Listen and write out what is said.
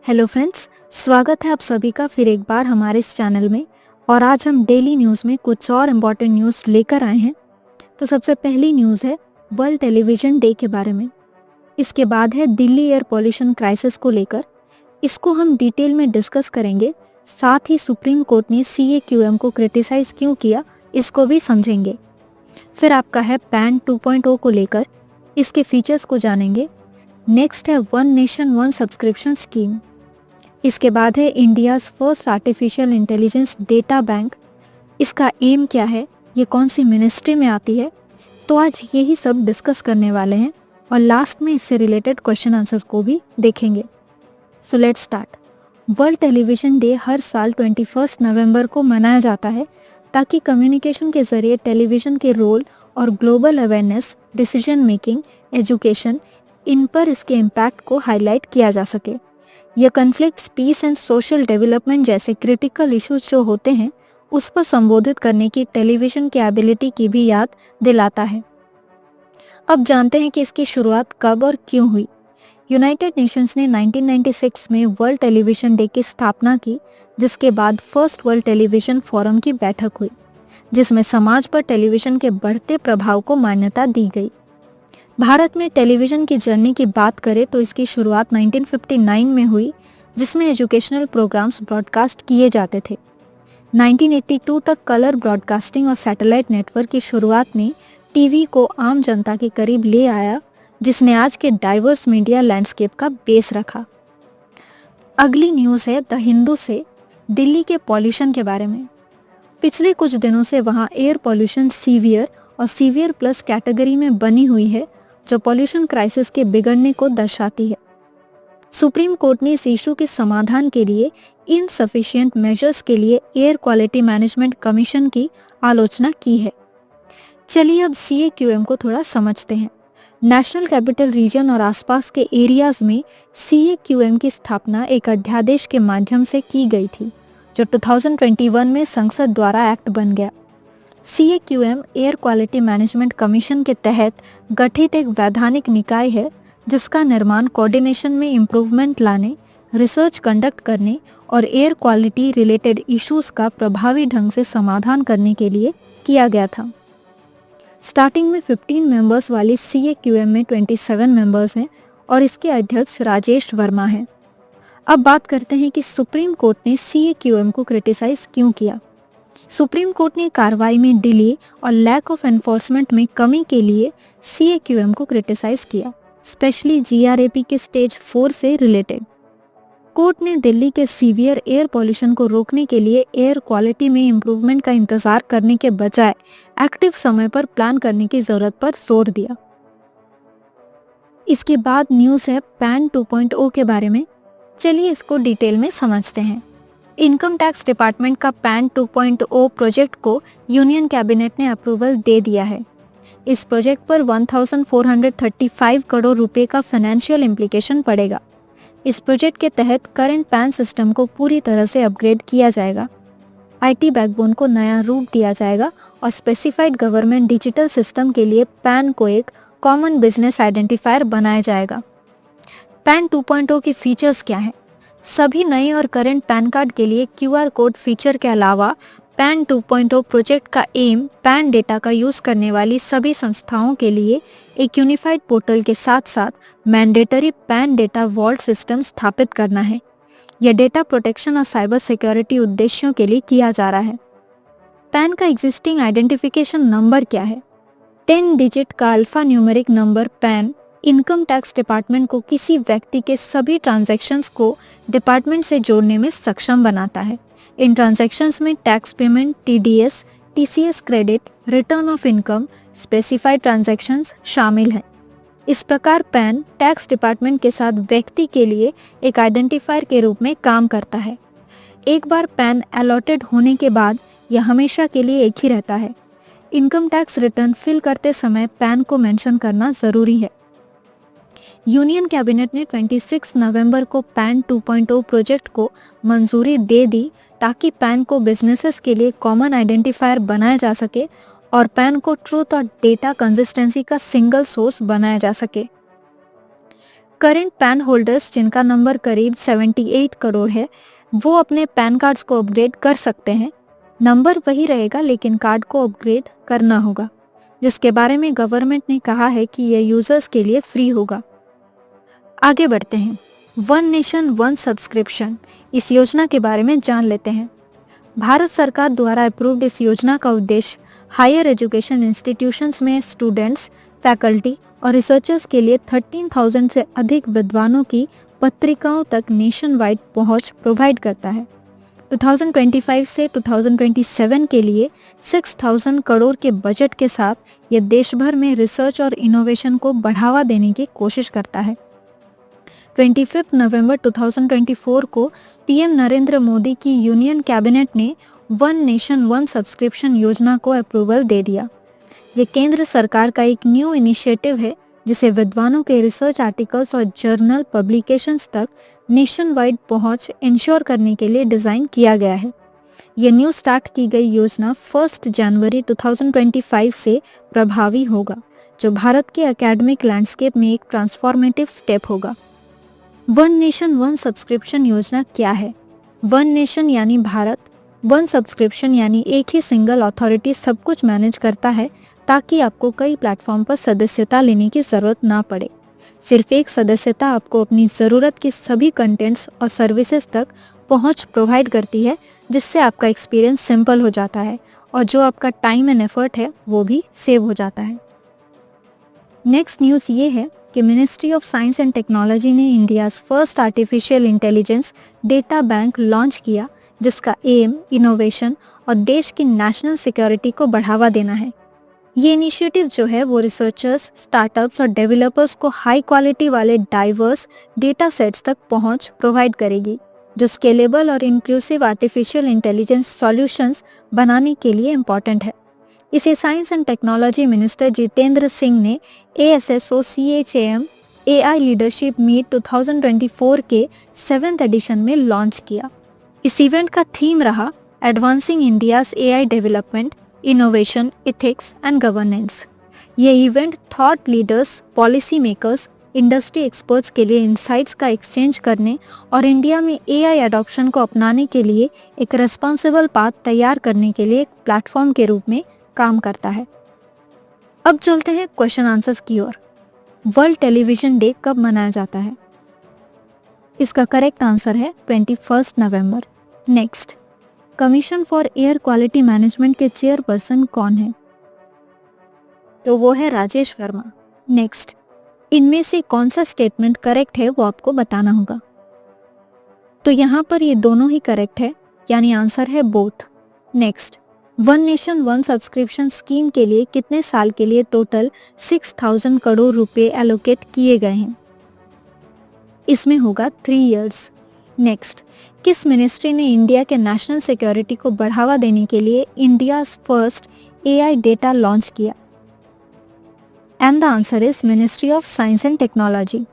Hello friends, स्वागत है आप सभी का फिर एक बार हमारे इस चैनल में। और आज हम डेली न्यूज़ में कुछ और इम्पॉर्टेंट न्यूज़ लेकर आए हैं। तो सबसे पहली न्यूज़ है वर्ल्ड टेलीविज़न डे के बारे में। इसके बाद है दिल्ली एयर पॉल्यूशन क्राइसिस को लेकर, इसको हम डिटेल में डिस्कस करेंगे। साथ ही सुप्रीम कोर्ट ने CAQM को क्रिटिसाइज क्यों किया, इसको भी समझेंगे। फिर आपका है पैन 2.0 को लेकर, इसके फीचर्स को जानेंगे। नेक्स्ट है one nation one subscription scheme. इसके बाद है India's first artificial intelligence data bank. इसका एम क्या है, ये कौन सी मिनिस्ट्री में आती है, तो आज यही सब डिस्कस करने वाले हैं। और लास्ट में इससे रिलेटेड क्वेश्चन आंसर्स को भी देखेंगे। So let's start. World television day हर साल 21 नवंबर को मनाया जाता है ताकि कम्युनिकेशन के ज़रिए टेलीविज़न के रोल और global awareness, decision making, education, इन पर इसके इम्पैक्ट को हाईलाइट किया जा सके। यह conflicts, peace and social development जैसे क्रिटिकल इश्यूज जो होते हैं उस पर संबोधित करने की टेलीविज़न की एबिलिटी की भी याद दिलाता है। अब जानते हैं कि इसकी शुरुआत कब और क्यों हुई। यूनाइटेड नेशंस ने 1996 में वर्ल्ड टेलीविज़न डे की स्थापना की, जिसके बाद फर्स्ट वर्ल्ड टेलीविज़न फोरम की बैठक हुई, जिसमें समाज पर टेलीविज़न के बढ़ते प्रभाव को मान्यता दी गई। भारत में टेलीविज़न की जर्नी की बात करें तो इसकी शुरुआत 1959 में हुई, जिसमें एजुकेशनल प्रोग्राम्स ब्रॉडकास्ट किए जाते थे। 1982 तक कलर ब्रॉडकास्टिंग और सैटेलाइट नेटवर्क की शुरुआत ने टीवी को आम जनता के करीब ले आया, जिसने आज के डाइवर्स मीडिया लैंडस्केप का बेस रखा। अगली न्यूज़ है द हिंदू से दिल्ली के पॉल्यूशन के बारे में। पिछले कुछ दिनों से वहाँ एयर पॉल्यूशन सीवियर और सीवियर प्लस कैटेगरी में बनी हुई है, जो पॉल्यूशन क्राइसिस के बिगड़ने को दर्शाती है। सुप्रीम कोर्ट ने इस इशू के समाधान के लिए इनसफिशिएंट मेजर्स के लिए एयर क्वालिटी मैनेजमेंट कमीशन की आलोचना की है। चलिए अब CAQM को थोड़ा समझते हैं। नेशनल कैपिटल रीजन और आसपास के एरियाज में CAQM की स्थापना एक अध्यादेश के माध्यम से की गई थी, जो 2021 में संसद द्वारा एक्ट बन गया। CAQM air quality management commission के तहत गठित एक वैधानिक निकाय है, जिसका निर्माण कोऑर्डिनेशन में इम्प्रूवमेंट लाने, रिसर्च कंडक्ट करने और एयर क्वालिटी रिलेटेड इश्यूज का प्रभावी ढंग से समाधान करने के लिए किया गया था। स्टार्टिंग में 15 मेंबर्स वाली CAQM में 27 मेंबर्स हैं और इसके अध्यक्ष राजेश वर्मा हैं। अब बात करते हैं कि सुप्रीम कोर्ट ने CAQM को क्रिटिसाइज क्यों किया। सुप्रीम कोर्ट ने कार्रवाई में डिले और लैक ऑफ एनफोर्समेंट में कमी के लिए CAQM को क्रिटिसाइज किया, स्पेशली GRAP के स्टेज 4 से रिलेटेड। कोर्ट ने दिल्ली के सीवियर एयर पॉल्यूशन को रोकने के लिए एयर क्वालिटी में इम्प्रूवमेंट का इंतजार करने के बजाय एक्टिव समय पर प्लान करने की जरूरत पर जोर दिया। इसके बाद न्यूज़ है पैन 2.0 के बारे में। चलिए इसको डिटेल में समझते हैं। इनकम टैक्स डिपार्टमेंट का पैन 2.0 प्रोजेक्ट को यूनियन कैबिनेट ने अप्रूवल दे दिया है। इस प्रोजेक्ट पर 1435 करोड़ रुपए का फाइनेंशियल इम्प्लीकेशन पड़ेगा। इस प्रोजेक्ट के तहत करंट पैन सिस्टम को पूरी तरह से अपग्रेड किया जाएगा, IT बैकबोन को नया रूप दिया जाएगा और स्पेसिफाइड गवर्नमेंट डिजिटल सिस्टम के लिए पैन को एक कॉमन बिजनेस आइडेंटिफायर बनाया जाएगा। पैन 2.0 के फीचर्स क्या हैं? सभी नए और करंट पैन कार्ड के लिए QR कोड फीचर के अलावा पैन 2.0 प्रोजेक्ट का एम पैन डेटा का यूज़ करने वाली सभी संस्थाओं के लिए एक यूनिफाइड पोर्टल के साथ साथ mandatory PAN data vault system स्थापित करना है। यह डेटा प्रोटेक्शन और साइबर सिक्योरिटी उद्देश्यों के लिए किया जा रहा है। पैन का एग्जिस्टिंग आइडेंटिफिकेशन नंबर क्या है? 10 डिजिट का alpha numeric number pan income tax department को किसी व्यक्ति के सभी ट्रांजैक्शंस को डिपार्टमेंट से जोड़ने में सक्षम बनाता है। इन ट्रांजैक्शंस में tax payment, TDS, TCS credit, return of income, specified transactions शामिल हैं। इस प्रकार पैन टैक्स डिपार्टमेंट के साथ व्यक्ति के लिए एक आइडेंटिफायर के रूप में काम करता है। एक बार पैन अलॉटेड होने के बाद यह हमेशा के लिए एक ही रहता है। इनकम टैक्स रिटर्न फिल करते समय पैन को मेंशन करना जरूरी है। यूनियन कैबिनेट ने 26 नवंबर को पैन 2.0 प्रोजेक्ट को मंजूरी दे दी ताकि पैन को बिजनेसेस के लिए कॉमन आइडेंटिफायर बनाया जा सके और पैन को ट्रूथ और डेटा कंसिस्टेंसी का सिंगल सोर्स बनाया जा सके। करंट पैन होल्डर्स जिनका नंबर करीब 78 करोड़ है, वो अपने पैन कार्ड्स को अपग्रेड कर सकते हैं। नंबर वही रहेगा लेकिन कार्ड को अपग्रेड करना होगा, जिसके बारे में गवर्नमेंट ने कहा है कि यह यूजर्स के लिए फ्री होगा। आगे बढ़ते हैं, वन नेशन वन सब्सक्रिप्शन, इस योजना के बारे में जान लेते हैं। भारत सरकार द्वारा अप्रूव्ड इस योजना का उद्देश्य हायर एजुकेशन इंस्टीट्यूशंस में स्टूडेंट्स, फैकल्टी और रिसर्चर्स के लिए 13,000 से अधिक विद्वानों की पत्रिकाओं तक नेशन वाइड पहुंच प्रोवाइड करता है। 2025 से 2027 के लिए 6,000 करोड़ के बजट के साथ यह देश भर में रिसर्च और इनोवेशन को बढ़ावा देने की कोशिश करता है। 25 नवंबर 2024 को पीएम नरेंद्र मोदी की यूनियन कैबिनेट ने वन नेशन वन सब्सक्रिप्शन योजना को अप्रूवल दे दिया। ये केंद्र सरकार का एक न्यू इनिशिएटिव है जिसे विद्वानों के रिसर्च आर्टिकल्स और जर्नल पब्लिकेशंस तक नेशन वाइड पहुंच इंश्योर करने के लिए डिज़ाइन किया गया है। ये न्यू स्टार्ट की गई योजना 1 जनवरी 2025 से प्रभावी होगा, जो भारत के एकेडमिक लैंडस्केप में एक ट्रांसफॉर्मेटिव स्टेप होगा। वन नेशन वन सब्सक्रिप्शन योजना क्या है? वन नेशन यानी भारत, वन सब्सक्रिप्शन यानी एक ही सिंगल अथॉरिटी सब कुछ मैनेज करता है ताकि आपको कई प्लेटफॉर्म पर सदस्यता लेने की ज़रूरत ना पड़े। सिर्फ एक सदस्यता आपको अपनी ज़रूरत के सभी कंटेंट्स और सर्विसेज तक पहुंच प्रोवाइड करती है, जिससे आपका एक्सपीरियंस सिंपल हो जाता है और जो आपका टाइम एंड एफर्ट है वो भी सेव हो जाता है। नेक्स्ट न्यूज़ ये है कि ministry of science and technology ने India's first artificial intelligence data bank launch किया, जिसका एम इनोवेशन और देश की नेशनल सिक्योरिटी को बढ़ावा देना है। ये इनिशिएटिव जो है वो रिसर्चर्स, स्टार्टअप्स और डेवलपर्स को हाई क्वालिटी वाले डाइवर्स डेटा सेट्स तक पहुंच प्रोवाइड करेगी, जो स्केलेबल और इंक्लूसिव आर्टिफिशियल इंटेलिजेंस सॉल्यूशंस बनाने के लिए इम्पॉर्टेंट है। इसे science and technology minister Jitendra Singh ने ASSO CHAM AI leadership meet 2024 के 7th एडिशन में लॉन्च किया। इस इवेंट का थीम रहा advancing India's AI development, innovation, ethics and governance. ये event thought leaders, policy makers, industry experts के लिए इंसाइट्स का एक्सचेंज करने और इंडिया में AI अडॉप्शन को अपनाने के लिए एक रिस्पॉन्सिबल पाथ तैयार करने के लिए एक प्लेटफॉर्म के रूप में काम करता है। अब चलते हैं क्वेश्चन आंसर्स की ओर। वर्ल्ड टेलीविजन डे कब मनाया जाता है? इसका करेक्ट आंसर है 21 नवंबर। Next, commission for air quality management के चेयरपर्सन कौन है? तो वो है राजेश वर्मा। नेक्स्ट, इनमें से कौन सा स्टेटमेंट करेक्ट है वो आपको बताना होगा। तो यहाँ पर ये दोनों ही करेक्ट है, यानी आंसर है both. Next, one nation one subscription scheme के लिए कितने साल के लिए टोटल 6,000 करोड़ रुपए एलोकेट किए गए हैं? इसमें होगा 3 इयर्स। नेक्स्ट, किस मिनिस्ट्री ने इंडिया के नेशनल सिक्योरिटी को बढ़ावा देने के लिए India's first AI data launch किया? And the answer is ministry of science and technology.